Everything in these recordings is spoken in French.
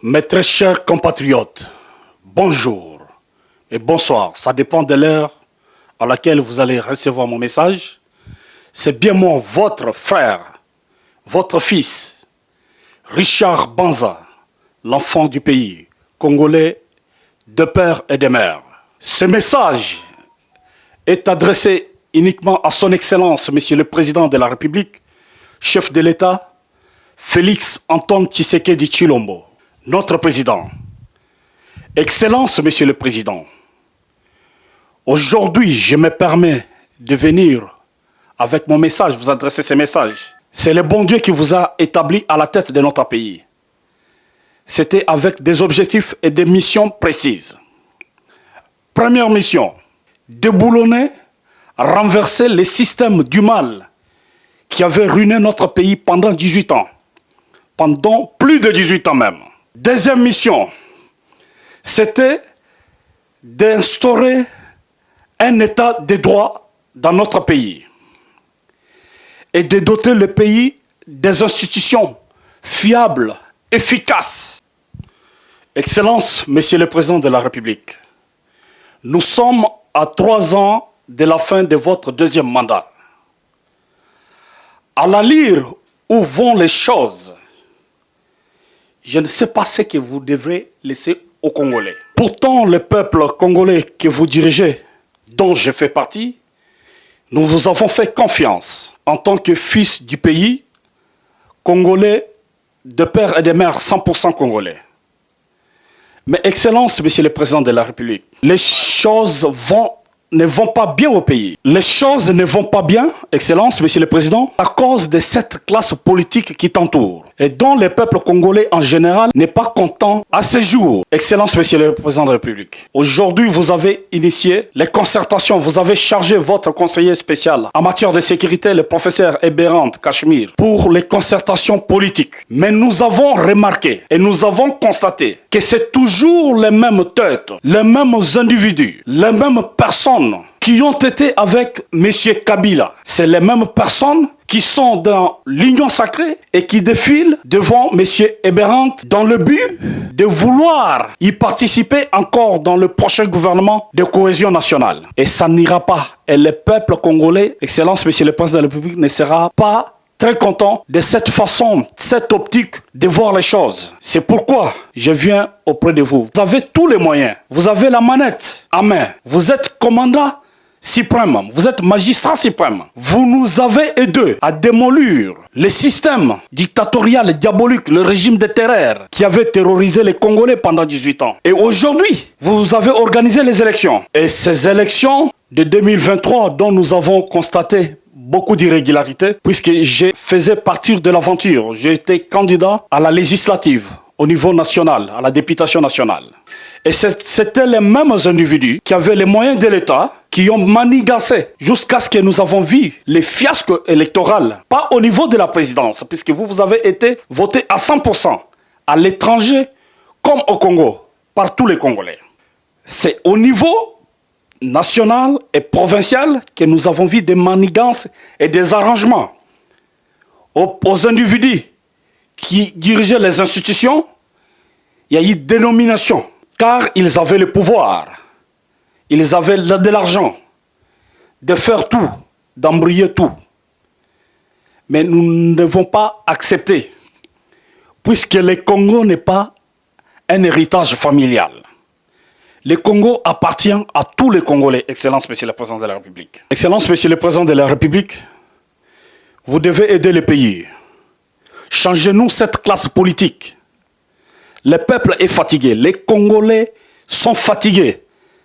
Mes très chers compatriotes, bonjour et bonsoir. Ça dépend de l'heure à laquelle vous allez recevoir mon message. C'est bien moi, votre frère, votre fils, Richard Banza, l'enfant du pays, congolais de père et de mère. Ce message est adressé uniquement à son Excellence, Monsieur le Président de la République, chef de l'État, Félix Antoine Tshisekedi Tshilombo. Notre président, Excellence, Monsieur le Président, aujourd'hui, je me permets de venir avec mon message, vous adresser ce message. C'est le bon Dieu qui vous a établi à la tête de notre pays. C'était avec des objectifs et des missions précises. Première mission, déboulonner, renverser les systèmes du mal qui avaient ruiné notre pays pendant 18 ans. Pendant plus de 18 ans même. Deuxième mission, c'était d'instaurer un état de droit dans notre pays et de doter le pays des institutions fiables, efficaces. Excellence, Monsieur le Président de la République, nous sommes à 3 ans de la fin de votre deuxième mandat. À la lire où vont les choses, je ne sais pas ce que vous devrez laisser aux Congolais. Pourtant, le peuple congolais que vous dirigez, dont je fais partie, nous vous avons fait confiance en tant que fils du pays, congolais, de père et de mère 100% congolais. Mais Excellence, Monsieur le Président de la République, les choses ne vont pas bien au pays. Les choses ne vont pas bien, Excellence, Monsieur le Président, à cause de cette classe politique qui t'entoure et dont le peuple congolais en général n'est pas content à ce jour. Excellence, Monsieur le Président de la République, aujourd'hui vous avez initié les concertations, vous avez chargé votre conseiller spécial en matière de sécurité, le professeur Eberhard Cachemire, pour les concertations politiques. Mais nous avons remarqué et nous avons constaté que c'est toujours les mêmes têtes, les mêmes individus, les mêmes personnes qui ont été avec M. Kabila. C'est les mêmes personnes qui sont dans l'union sacrée et qui défilent devant M. Eberhard dans le but de vouloir y participer encore dans le prochain gouvernement de cohésion nationale. Et ça n'ira pas. Et le peuple congolais, Excellence, M. le Président de la République, ne sera pas très content de cette façon, cette optique de voir les choses. C'est pourquoi je viens auprès de vous. Vous avez tous les moyens. Vous avez la manette à main. Vous êtes commandant suprême. Vous êtes magistrat suprême. Vous nous avez aidés à démolir le système dictatorial et diabolique, le régime de terreur qui avait terrorisé les Congolais pendant 18 ans. Et aujourd'hui, vous avez organisé les élections. Et ces élections de 2023 dont nous avons constaté beaucoup d'irrégularités, puisque je faisais partie de l'aventure. J'ai été candidat à la législative au niveau national, à la députation nationale. Et c'était les mêmes individus qui avaient les moyens de l'État, qui ont manigancé jusqu'à ce que nous avons vu les fiascos électoraux, pas au niveau de la présidence, puisque vous avez été voté à 100% à l'étranger comme au Congo, par tous les Congolais. C'est au niveau national et provincial que nous avons vu des manigances et des arrangements aux individus qui dirigeaient les institutions. Il y a eu dénomination car ils avaient le pouvoir, ils avaient de l'argent de faire tout, d'embrouiller tout. Mais nous ne devons pas accepter, puisque le Congo n'est pas un héritage familial. Le Congo appartient à tous les Congolais, Excellence, Monsieur le Président de la République. Excellence, Monsieur le Président de la République, vous devez aider le pays. Changez-nous cette classe politique. Le peuple est fatigué. Les Congolais sont fatigués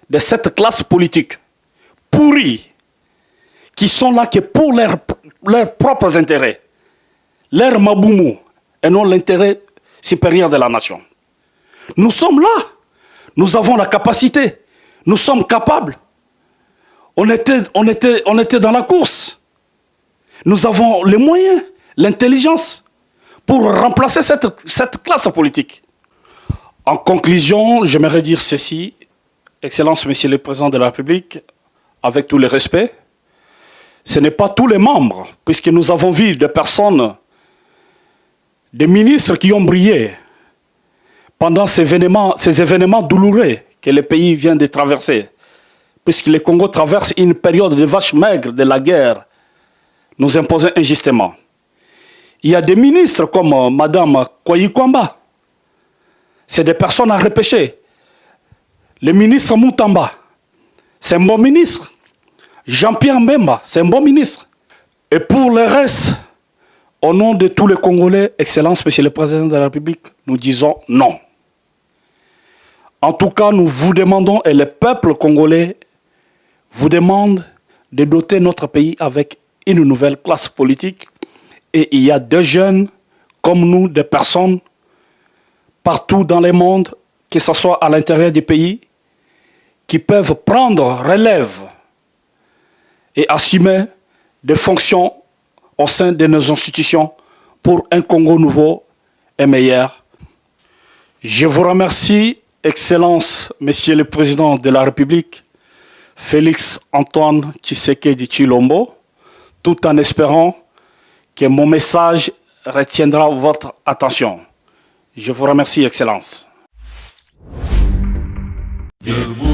de cette classe politique pourrie, qui sont là que pour leurs propres intérêts, leur maboumou, et non l'intérêt supérieur de la nation. Nous sommes là. Nous avons la capacité. Nous sommes capables. On était dans la course. Nous avons les moyens, l'intelligence pour remplacer cette classe politique. En conclusion, j'aimerais dire ceci. Excellence, Monsieur le Président de la République, avec tout le respect, ce n'est pas tous les membres, puisque nous avons vu des personnes, des ministres qui ont brillé pendant ces événements douloureux que le pays vient de traverser, puisque le Congo traverse une période de vache maigre de la guerre, nous imposée injustement. Il y a des ministres comme Mme Kwayi Kwamba. C'est des personnes à repêcher. Le ministre Moutamba, c'est un bon ministre. Jean-Pierre Mbemba, c'est un bon ministre. Et pour le reste, au nom de tous les Congolais, Excellence, Monsieur le Président de la République, nous disons non. En tout cas, nous vous demandons, et le peuple congolais vous demande de doter notre pays avec une nouvelle classe politique. Et il y a des jeunes comme nous, des personnes partout dans le monde, que ce soit à l'intérieur du pays, qui peuvent prendre relève et assumer des fonctions au sein de nos institutions pour un Congo nouveau et meilleur. Je vous remercie, Excellence, Monsieur le Président de la République, Félix Antoine Tshisekedi Tshilombo, tout en espérant que mon message retiendra votre attention. Je vous remercie, Excellence. Debout.